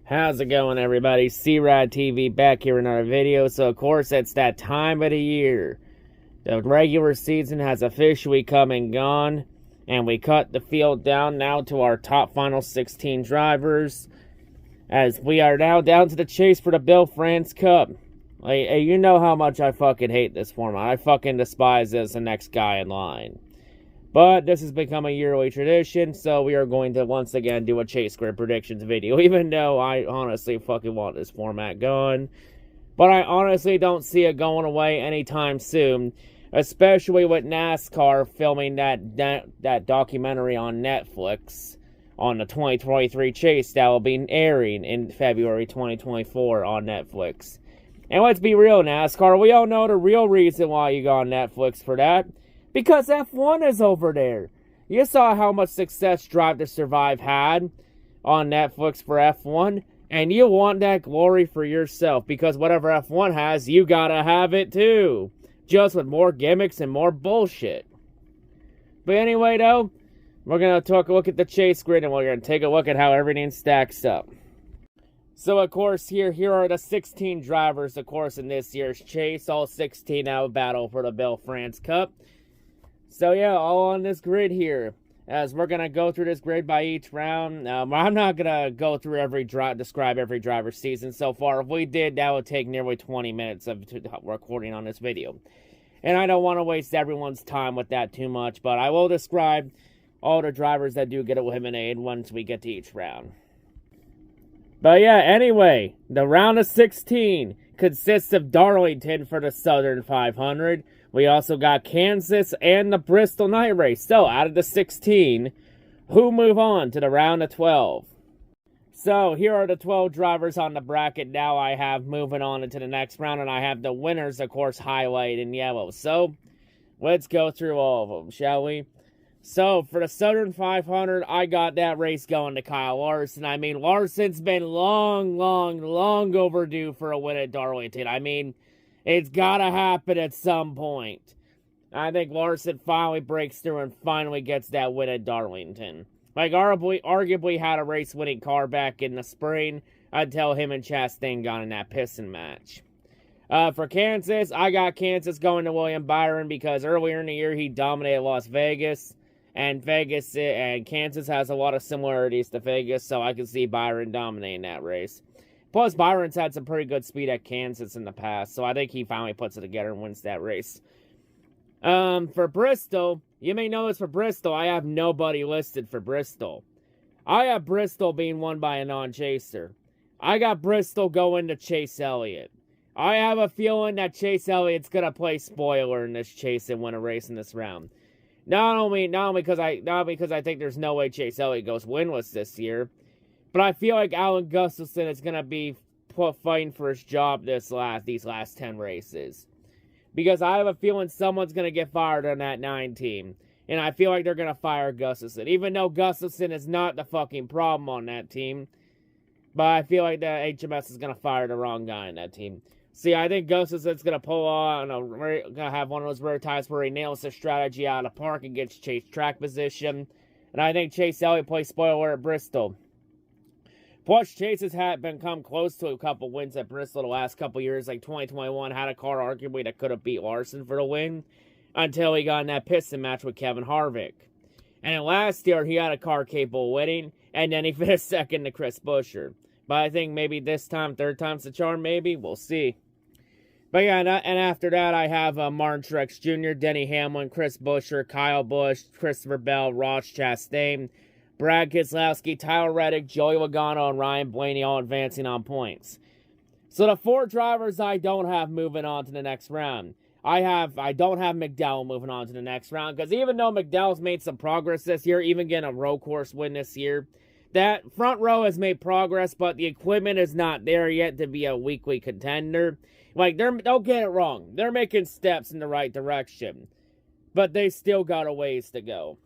How's it going, everybody? C-RadTV back here in another video. So, of course, it's that time of the year. The regular season has officially come and gone, and we cut the field down now to our top final 16 drivers, as we are now down to the chase for the Bill France Cup. Like, you know how much I fucking hate this format. I fucking despise this the next guy in line. But this has become a yearly tradition, so we are going to once again do a Chase Grid predictions video, even though I honestly fucking want this format gone. But I honestly don't see it going away anytime soon, especially with NASCAR filming that documentary on Netflix on the 2023 Chase that will be airing in February 2024 on Netflix. And let's be real, NASCAR, we all know the real reason why you got on Netflix for that. Because F1 is over there. You saw how much success Drive to Survive had on Netflix for F1. And you want that glory for yourself. Because whatever F1 has, you gotta have it too. Just with more gimmicks and more bullshit. But anyway, though, we're gonna take a look at the Chase Grid. And we're gonna take a look at how everything stacks up. So, of course, here are the 16 drivers, of course, in this year's Chase. All 16 now battle for the Bill France Cup. So yeah, all on this grid here, as we're going to go through this grid by each round. I'm not going to go through describe every driver's season so far. If we did, that would take nearly 20 minutes of recording on this video. And I don't want to waste everyone's time with that too much, but I will describe all the drivers that do get eliminated once we get to each round. But yeah, anyway, the round of 16 consists of Darlington for the Southern 500. We also got Kansas and the Bristol Night Race. So, out of the 16, who move on to the round of 12? So, here are the 12 drivers on the bracket now I have moving on into the next round. And I have the winners, of course, highlighted in yellow. So, let's go through all of them, shall we? So, for the Southern 500, I got that race going to Kyle Larson. I mean, Larson's been long overdue for a win at Darlington. I mean, it's gotta happen at some point. I think Larson finally breaks through and finally gets that win at Darlington. Like, arguably had a race-winning car back in the spring until him and Chastain got in that piston match. For Kansas, I got Kansas going to William Byron because earlier in the year he dominated Las Vegas. And Kansas has a lot of similarities to Vegas, so I can see Byron dominating that race. Plus, Byron's had some pretty good speed at Kansas in the past, so I think he finally puts it together and wins that race. For Bristol, you may know this for Bristol, I have nobody listed for Bristol. I have Bristol being won by a non-chaser. I got Bristol going to Chase Elliott. I have a feeling that Chase Elliott's going to play spoiler in this chase and win a race in this round. Not only because I think there's no way Chase Elliott goes winless this year, but I feel like Alan Gustafson is going to be fighting for his job these last 10 races. Because I have a feeling someone's going to get fired on that 9 team. And I feel like they're going to fire Gustafson. Even though Gustafson is not the fucking problem on that team. But I feel like the HMS is going to fire the wrong guy on that team. See, I think Gustafson's going to pull on, going to have one of those rare times where he nails the strategy out of the park and gets Chase track position. And I think Chase Elliott plays spoiler at Bristol. Plus, Chase has come close to a couple wins at Bristol the last couple years. Like 2021 had a car arguably that could have beat Larson for the win until he got in that piston match with Kevin Harvick. And then last year, he had a car capable of winning, and then he finished second to Chris Buescher. But I think maybe this time, third time's the charm, maybe. We'll see. But yeah, and after that, I have Martin Truex Jr., Denny Hamlin, Chris Buescher, Kyle Busch, Christopher Bell, Ross Chastain, Brad Keselowski, Tyler Reddick, Joey Logano, and Ryan Blaney all advancing on points. So the 4 drivers I don't have moving on to the next round. I don't have McDowell moving on to the next round, because even though McDowell's made some progress this year, even getting a road course win this year, that front row has made progress, but the equipment is not there yet to be a weekly contender. Like, don't get it wrong. They're making steps in the right direction, but they still got a ways to go.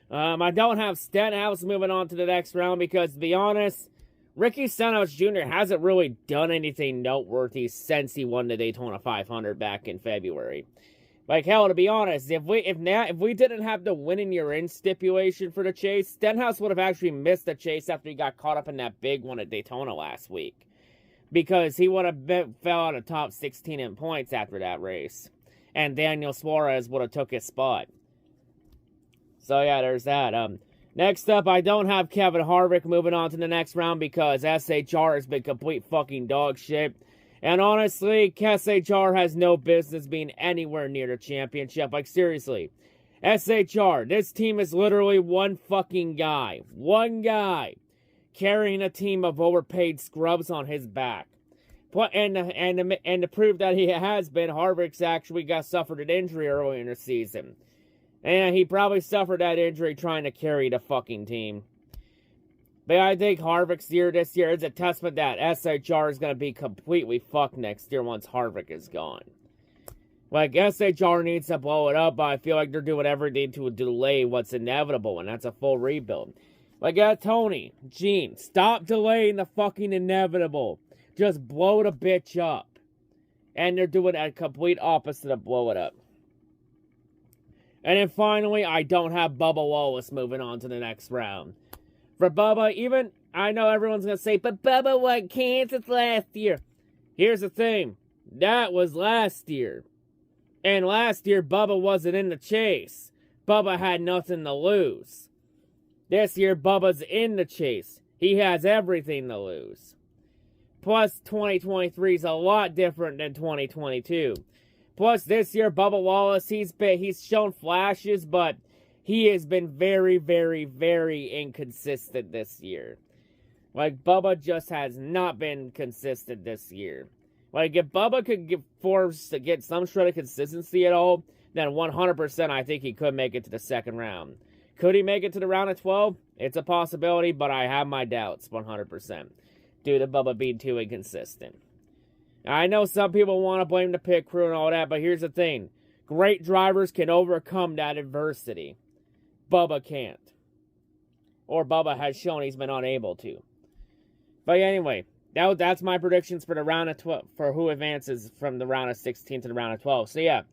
I don't have Stenhouse moving on to the next round because, to be honest, Ricky Stenhouse Jr. hasn't really done anything noteworthy since he won the Daytona 500 back in February. Like, hell, to be honest, if we didn't have the winning you're in stipulation for the chase, Stenhouse would have actually missed the chase after he got caught up in that big one at Daytona last week. Because he would have fell out of top 16 in points after that race. And Daniel Suarez would have took his spot. So, yeah, there's that. Next up, I don't have Kevin Harvick moving on to the next round because SHR has been complete fucking dog shit. And honestly, SHR has no business being anywhere near the championship. Like, seriously. SHR, this team is literally one fucking guy. One guy. Carrying a team of overpaid scrubs on his back. And to prove that he has been, Harvick's actually suffered an injury early in the season. And he probably suffered that injury trying to carry the fucking team. But I think Harvick's year this year is a testament that SHR is going to be completely fucked next year once Harvick is gone. Like, SHR needs to blow it up, but I feel like they're doing everything to delay what's inevitable, and that's a full rebuild. Like, Tony, Gene, stop delaying the fucking inevitable. Just blow the bitch up. And they're doing a complete opposite of blow it up. And then finally, I don't have Bubba Wallace moving on to the next round. For Bubba, I know everyone's going to say, but Bubba won Kansas last year. Here's the thing. That was last year. And last year, Bubba wasn't in the chase. Bubba had nothing to lose. This year, Bubba's in the chase. He has everything to lose. Plus, 2023 is a lot different than 2022. Plus, this year, Bubba Wallace, he's shown flashes, but he has been very, very, very inconsistent this year. Like, Bubba just has not been consistent this year. Like, if Bubba could get forced to get some sort of consistency at all, then 100% I think he could make it to the second round. Could he make it to the round of 12? It's a possibility, but I have my doubts 100%. Due to Bubba being too inconsistent. I know some people want to blame the pit crew and all that, but here's the thing. Great drivers can overcome that adversity. Bubba can't. Or Bubba has shown he's been unable to. But anyway, that's my predictions for the round of 12, for who advances from the round of 16 to the round of 12. So yeah.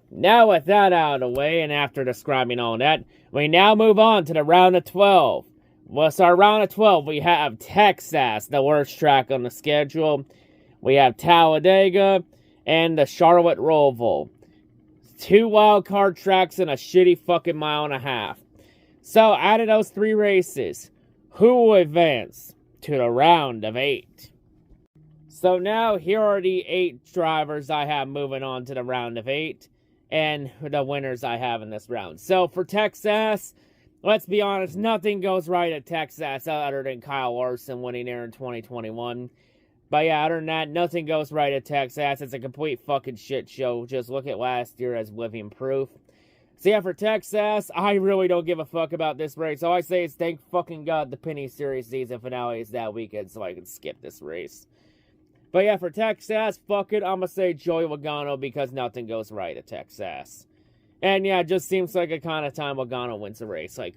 Now with that out of the way, and after describing all that, we now move on to the round of 12. What's our round of 12? We have Texas, the worst track on the schedule. We have Talladega and the Charlotte Roval. 2 wild card tracks and a shitty fucking mile and a half. So, out of those 3 races, who will advance to the round of 8? So now, here are the 8 drivers I have moving on to the round of 8. And the winners I have in this round. So, for Texas, let's be honest, nothing goes right at Texas other than Kyle Larson winning there in 2021. But yeah, other than that, nothing goes right at Texas. It's a complete fucking shit show. Just look at last year as living proof. So yeah, for Texas, I really don't give a fuck about this race. All I say is thank fucking God the Penny Series season finale is that weekend so I can skip this race. But yeah, for Texas, fuck it, I'm gonna say Joey Logano because nothing goes right at Texas. And yeah, it just seems like a kind of time Logano wins a race. Like,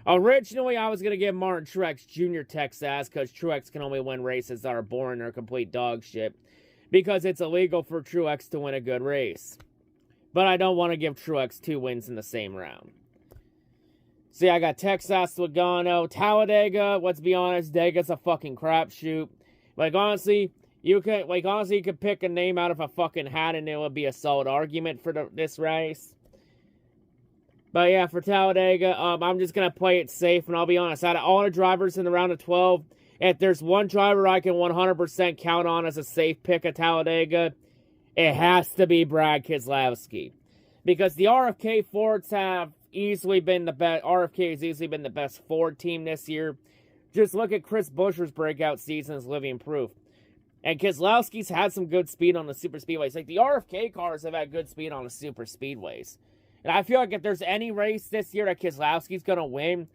originally I was going to give Martin Truex Jr. Texas because Truex can only win races that are boring or complete dog shit. Because it's illegal for Truex to win a good race. But I don't want to give Truex 2 wins in the same round. See, I got Texas, Logano, Talladega. Let's be honest, Dega's a fucking crapshoot. Like, honestly, you could pick a name out of a fucking hat and it would be a solid argument for this race. But yeah, for Talladega, I'm just going to play it safe. And I'll be honest, out of all the drivers in the round of 12, if there's one driver I can 100% count on as a safe pick at Talladega, it has to be Brad Keselowski. Because the RFK Fords have easily been the best. RFK has easily been the best Ford team this year. Just look at Chris Buescher's breakout season as living proof. And Keselowski's had some good speed on the super speedways. Like, the RFK cars have had good speed on the super speedways. And I feel like if there's any race this year that Keselowski's going to win,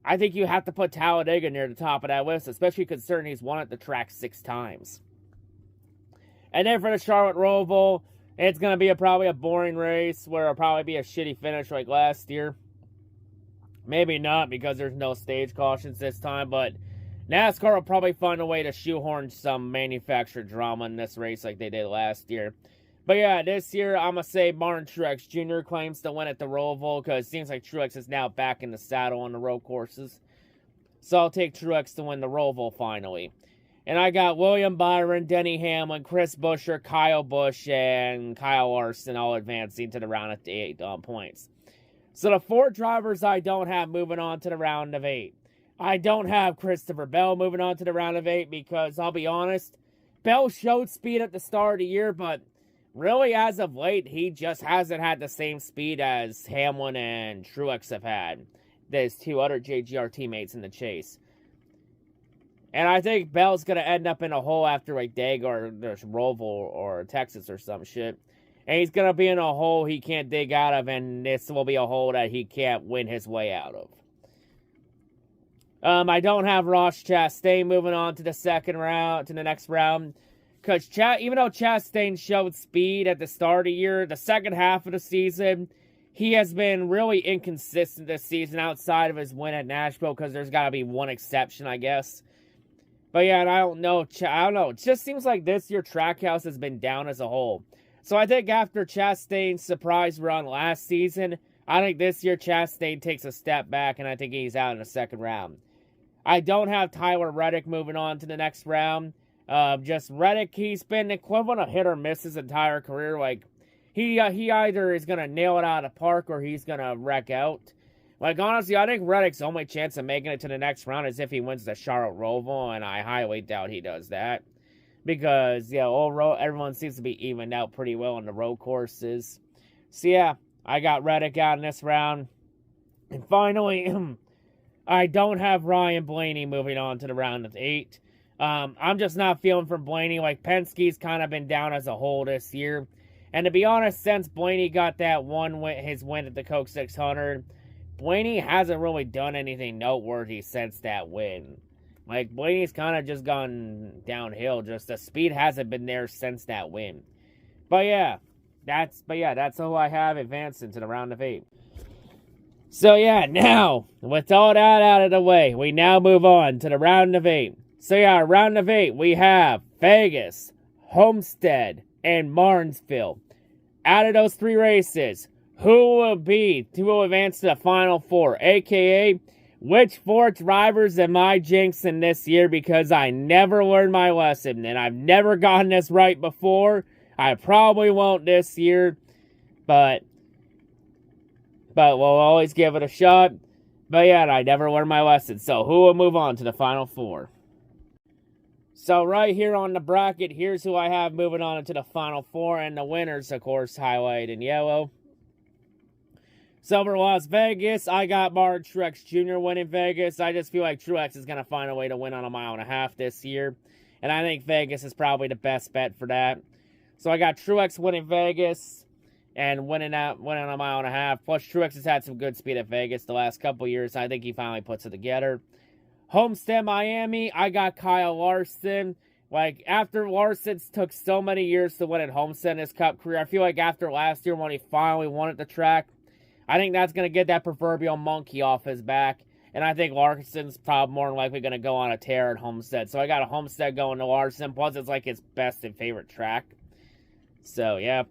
I think you have to put Talladega near the top of that list, especially considering he's won at the track 6 times. And then for the Charlotte Roval, it's going to be probably a boring race where it'll probably be a shitty finish like last year. Maybe not because there's no stage cautions this time, but NASCAR will probably find a way to shoehorn some manufactured drama in this race like they did last year. But yeah, this year, I'm going to say Martin Truex Jr. claims to win at the Roval, because it seems like Truex is now back in the saddle on the road courses. So I'll take Truex to win the Roval finally. And I got William Byron, Denny Hamlin, Chris Buescher, Kyle Busch, and Kyle Larson all advancing to the round of 8 points. So the 4 drivers I don't have moving on to the round of 8. I don't have Christopher Bell moving on to the round of 8 because, I'll be honest, Bell showed speed at the start of the year, but really as of late, he just hasn't had the same speed as Hamlin and Truex have had. There's 2 other JGR teammates in the chase. And I think Bell's going to end up in a hole after like Dega or Roval or Texas or some shit. And he's going to be in a hole he can't dig out of, and this will be a hole that he can't win his way out of. I don't have Ross Chastain moving on to the next round. Because even though Chastain showed speed at the start of the year, the second half of the season, he has been really inconsistent this season outside of his win at Nashville, because there's got to be one exception, I guess. But yeah, and I don't know. It just seems like this year Trackhouse has been down as a whole. So I think after Chastain's surprise run last season, I think this year Chastain takes a step back, and I think he's out in the second round. I don't have Tyler Reddick moving on to the next round. Just Reddick, he's been equivalent of hit or miss his entire career. Like, he either is going to nail it out of the park or he's going to wreck out. Like, honestly, I think Reddick's only chance of making it to the next round is if he wins the Charlotte Roval, and I highly doubt he does that. Because, yeah, everyone seems to be evened out pretty well on the road courses. So, yeah, I got Reddick out in this round. And finally, I don't have Ryan Blaney moving on to the round of 8. I'm just not feeling for Blaney. Like, Penske's kind of been down as a whole this year. And to be honest, since Blaney got that his win at the Coke 600, Blaney hasn't really done anything noteworthy since that win. Like, Blaney's kind of just gone downhill. Just the speed hasn't been there since that win. But yeah, that's who I have advancing to the round of 8. So yeah, now, with all that out of the way, we now move on to the round of 8. So yeah, round of 8, we have Vegas, Homestead, and Martinsville. Out of those 3 races, who will advance to the Final 4? AKA, which 4 drivers am I jinxing this year because I never learned my lesson, and I've never gotten this right before. I probably won't this year, but we'll always give it a shot. But yeah, I never learned my lesson, so who will move on to the Final 4? So right here on the bracket, here's who I have moving on into the Final 4, and the winners, of course, highlighted in yellow. So for Las Vegas, I got Martin Truex Jr. winning Vegas. I just feel like Truex is going to find a way to win on a mile and a half this year. And I think Vegas is probably the best bet for that. So I got Truex winning Vegas and winning on a mile and a half. Plus, Truex has had some good speed at Vegas the last couple years. I think he finally puts it together. Homestead, Miami, I got Kyle Larson. Like, after Larson took so many years to win at Homestead in his Cup career, I feel like after last year when he finally won at the track, I think that's going to get that proverbial monkey off his back. And I think Larson's probably more than likely going to go on a tear at Homestead. So I got a Homestead going to Larson. Plus, it's like his best and favorite track. So, yeah.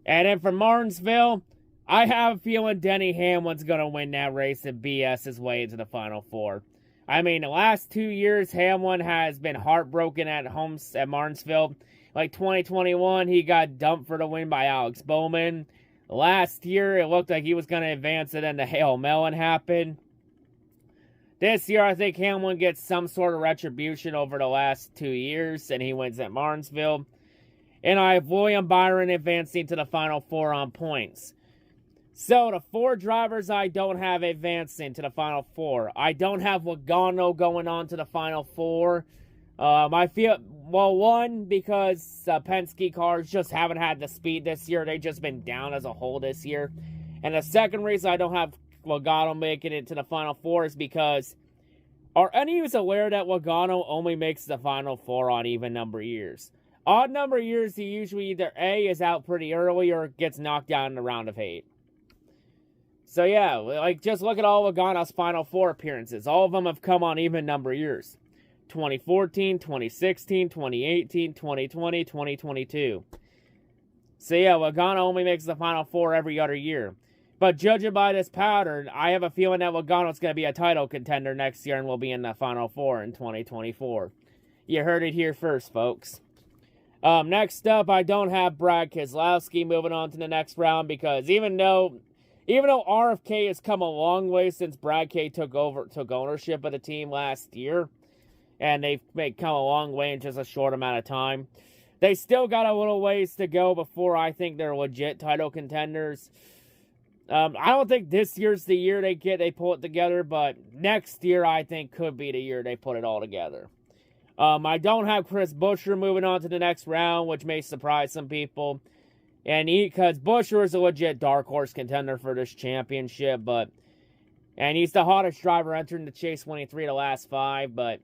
And then for Martinsville, I have a feeling Denny Hamlin's going to win that race and BS his way into the Final 4. I mean, the last 2 years, Hamlin has been heartbroken at Martinsville. Like 2021, he got dumped for the win by Alex Bowman. Last year, it looked like he was going to advance, and then the Hail Melon happened. This year, I think Hamlin gets some sort of retribution over the last 2 years, and he wins at Martinsville. And I have William Byron advancing to the Final 4 on points. So, the 4 drivers I don't have advancing to the Final 4. I don't have Logano going on to the Final 4. I feel, well, one, because Penske cars just haven't had the speed this year. They've just been down as a whole this year. And the second reason I don't have Logano making it to the Final 4 is because, are any of you aware that Logano only makes the Final 4 on even number years? Odd number years, he usually either A, is out pretty early or gets knocked out in the round of 8. So yeah, like, just look at all Logano's Final 4 appearances. All of them have come on even number years. 2014, 2016, 2018, 2020, 2022. So yeah, Logano only makes the Final Four every other year. But judging by this pattern, I have a feeling that Logano's going to be a title contender next year and will be in the Final Four in 2024. You heard it here first, folks. Next up, I don't have Brad Keselowski moving on to the next round because even though RFK has come a long way since Brad K took ownership of the team last year, and they've come a long way in just a short amount of time, they still got a little ways to go before I think they're legit title contenders. I don't think this year's the year they pull it together, but next year I think could be the year they put it all together. I don't have Chris Buescher moving on to the next round, which may surprise some people. And because Buescher is a legit dark horse contender for this championship, and he's the hottest driver entering the chase, winning 3 of the last 5. But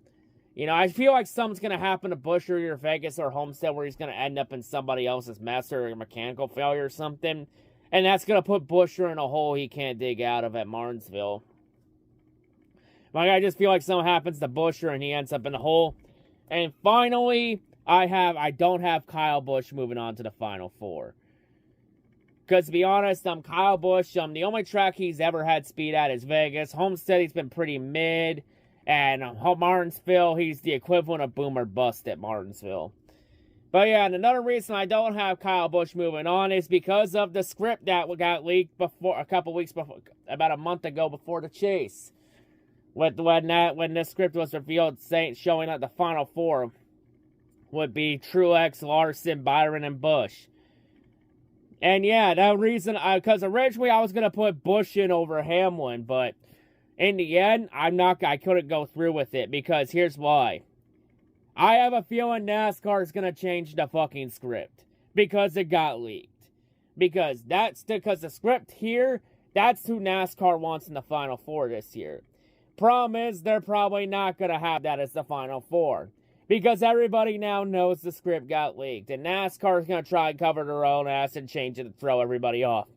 I feel like something's gonna happen to Buescher or Vegas or Homestead where he's gonna end up in somebody else's mess or a mechanical failure or something. And that's going to put Buescher in a hole he can't dig out of at Martinsville. I just feel like something happens to Buescher and he ends up in the hole. And finally, I don't have Kyle Busch moving on to the Final Four. Because to be honest, Kyle Busch, the only track he's ever had speed at is Vegas. Homestead, he's been pretty mid. And Martinsville, he's the equivalent of boom or bust at Martinsville. But yeah, and another reason I don't have Kyle Busch moving on is because of the script that got leaked a couple weeks before, about a month ago before the chase. When the script was revealed, showing that the Final Four would be Truex, Larson, Byron, and Busch. And yeah, that reason, because originally I was going to put Busch in over Hamlin, but in the end, I couldn't go through with it, because here's why. I have a feeling NASCAR is going to change the fucking script because it got leaked. Because the script here, that's who NASCAR wants in the Final Four this year. Problem is, they're probably not going to have that as the Final Four. Because everybody now knows the script got leaked. And NASCAR is going to try and cover their own ass and change it and throw everybody off.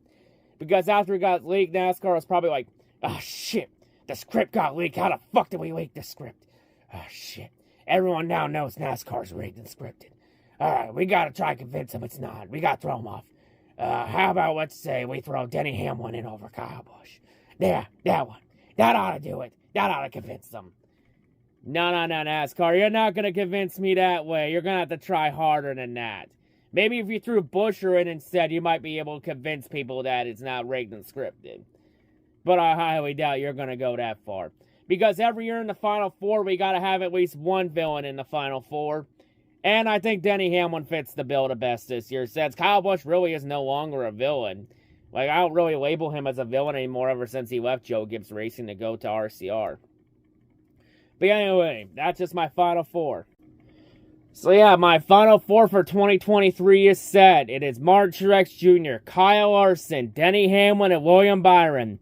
Because after it got leaked, NASCAR was probably like, oh shit, the script got leaked. How the fuck did we leak the script? Oh shit. Everyone now knows NASCAR's rigged and scripted. Alright, we gotta try to convince them it's not. We gotta throw them off. How about, let's say, we throw Denny Hamlin in over Kyle Busch. Yeah, that one. That ought to do it. That ought to convince them. No, NASCAR. You're not gonna convince me that way. You're gonna have to try harder than that. Maybe if you threw Buescher in instead, you might be able to convince people that it's not rigged and scripted. But I highly doubt you're gonna go that far. Because every year in the Final Four, we got to have at least one villain in the Final Four. And I think Denny Hamlin fits the bill the best this year, since Kyle Busch really is no longer a villain. I don't really label him as a villain anymore ever since he left Joe Gibbs Racing to go to RCR. But anyway, that's just my Final Four. So yeah, my Final Four for 2023 is set. It is Martin Truex Jr., Kyle Larson, Denny Hamlin, and William Byron.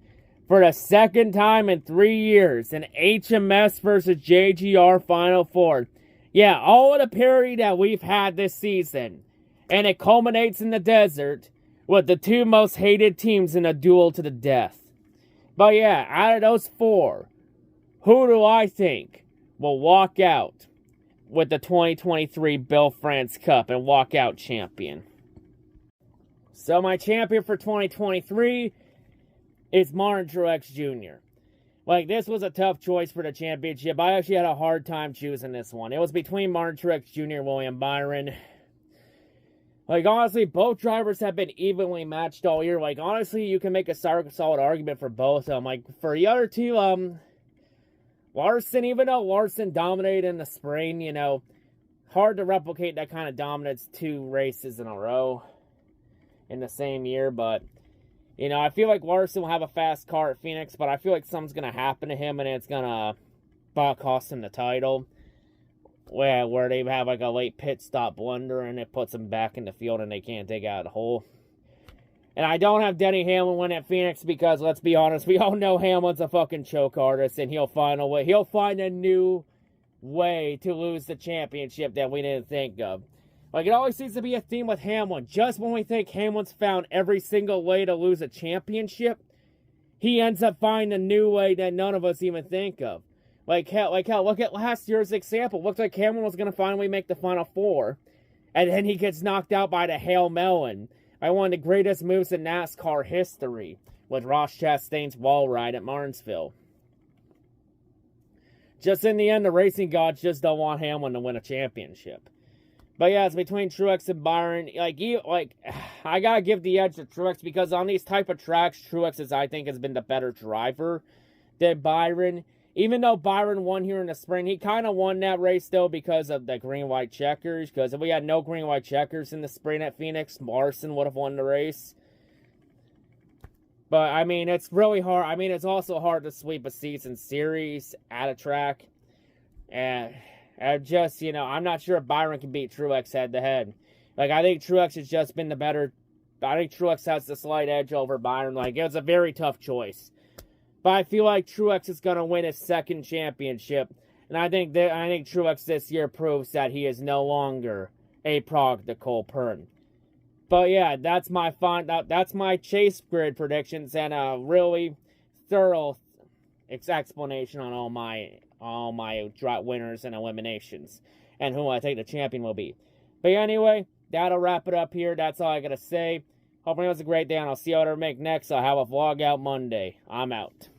For the second time in 3 years, an HMS versus JGR Final Four. Yeah, all of the parity that we've had this season. And it culminates in the desert with the two most hated teams in a duel to the death. But yeah, out of those 4, who do I think will walk out with the 2023 Bill France Cup and walk out champion? So my champion for 2023 is Martin Truex Jr. This was a tough choice for the championship. I actually had a hard time choosing this one. It was between Martin Truex Jr. and William Byron. Honestly, both drivers have been evenly matched all year. Honestly, you can make a solid argument for both of them. For the other two, Larson, even though Larson dominated in the spring, hard to replicate that kind of dominance 2 races in a row in the same year, but I feel like Larson will have a fast car at Phoenix, but I feel like something's going to happen to him, and it's going to cost him the title. Where they have a late pit stop blunder, and it puts them back in the field, and they can't dig out of the hole. And I don't have Denny Hamlin win at Phoenix because, let's be honest, we all know Hamlin's a fucking choke artist, and he'll find a way. He'll find a new way to lose the championship that we didn't think of. It always seems to be a theme with Hamlin. Just when we think Hamlin's found every single way to lose a championship, he ends up finding a new way that none of us even think of. Hell, look at last year's example. Looks like Hamlin was going to finally make the Final Four, and then he gets knocked out by the Hail Melon. by one of the greatest moves in NASCAR history with Ross Chastain's wall ride at Martinsville. Just in the end, the racing gods just don't want Hamlin to win a championship. But yeah, it's between Truex and Byron. I gotta give the edge to Truex because on these type of tracks, Truex I think has been the better driver than Byron. Even though Byron won here in the spring, he kind of won that race still because of the green-white checkers. Because if we had no green-white checkers in the spring at Phoenix, Larson would have won the race. But, I mean, it's really hard. I mean, it's also hard to sweep a season series at a track. And just, you know, I'm not sure if Byron can beat Truex head-to-head. Like, I think Truex has just been the better. I think Truex has the slight edge over Byron. Like, it was a very tough choice. But I feel like Truex is going to win his second championship. And I think Truex this year proves that he is no longer a product of Cole Pearn. But yeah, that's my chase grid predictions and a really thorough explanation on all my winners and eliminations and who I think the champion will be. But anyway, that'll wrap it up here. That's all I gotta say. Hope everyone has a great day, and I'll see you all to make next. I'll have a vlog out Monday. I'm out.